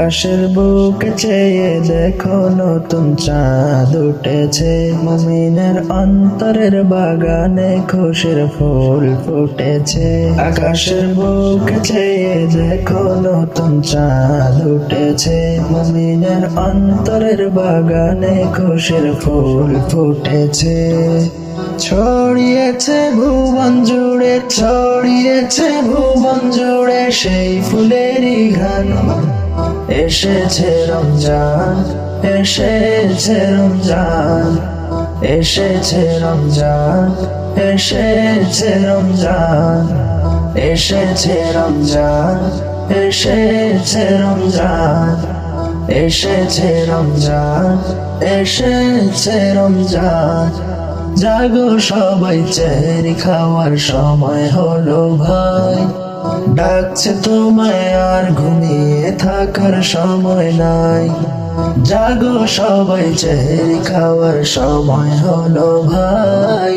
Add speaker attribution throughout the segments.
Speaker 1: আকাশের বুকে চেয়ে দেখো নতুন চাঁদ উঠেছে, মুমিনের অন্তরের বাগানে খুশির ফুল ফুটেছে। আকাশের বুকে চেয়ে দেখো নতুন চাঁদ উঠেছে, মুমিনের অন্তরের বাগানে খুশির ফুল ফুটেছে। ছড়িয়েছে ভুবন জুড়ে, ছড়িয়েছে ভুবন জুড়ে সেই ফুলেরই গান। এসেছে রমজান, এসেছে রমজান, এসেছে রমজান, এসেছে রমজান, এসেছে রমজান, এসেছে রমজান, এসেছে রমজান, এসেছে রমজান। জাগো সবাই চেহারি খাওয়ার সময় হলো ভাই, ডাকছে তোমায় আর ঘুমিয়ে থাকার সময় নাই। জাগো সবাই চেহারি খাওয়ার সময় হলো ভাই,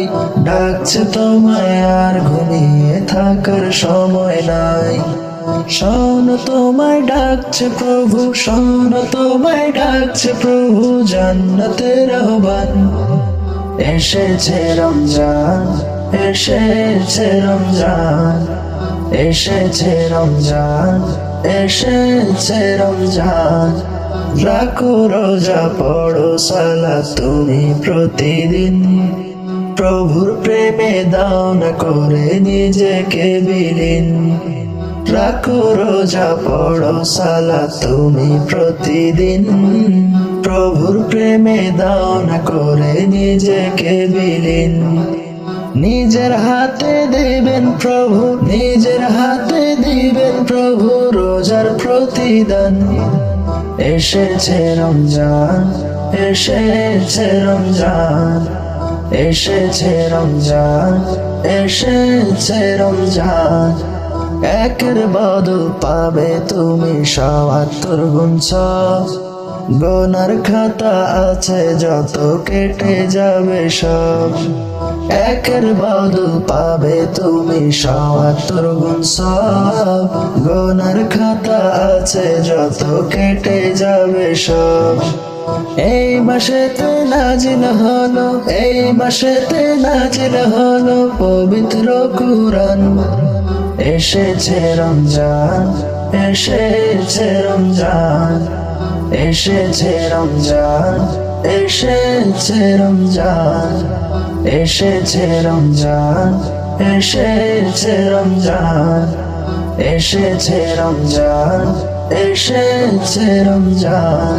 Speaker 1: ডাকছে তোমায় আর ঘুমিয়ে থাকার সময় নাই। শোনো তোমায় ডাকছে প্রভু, শোনো তোমায় ডাকছে প্রভু, জান্নাতের আহ্বান। এসেছে রমজান, এসেছে রমজান, এসেছে রমজান, এসেছে রমজান। রাখো রোজা, পড়ো সালাত তুমি প্রতিদিন, প্রভুর প্রেমে দাও না করে নিজেকে বিলীন। রাখো রোজা, পড়ো সালাত তুমি প্রতিদিন, প্রভুর প্রেমে দাও না করে নিজেকে বিলীন। নিজের হাতে দিবেন প্রভু, নিজের হাতে দিবেন প্রভু রোজার প্রতিদান। এসেছে রমজান, এসেছে রমজান, এসেছে রমজান, এসেছে রমজান। একের বদল পাবে তুমি ৭৭ গুণ ৬, গোনার খাতা আছে যত কেটে যাবে সব। একের বদল পাবে তুমি ৭৭ গুণ ৬, গোনার খাতা আছে যত কেটে যাবে সব। এই মাসেতে নাজিল হলো, এই মাসেতে নাজিল হলো পবিত্র কুরআন। এসেছে রমজান, এসেছে রমজান, এসেছে রমজান, এসেছে রমজান, এসেছে রমজান, এসেছে রমজান, এসেছে রমজান, এসেছে রমজান।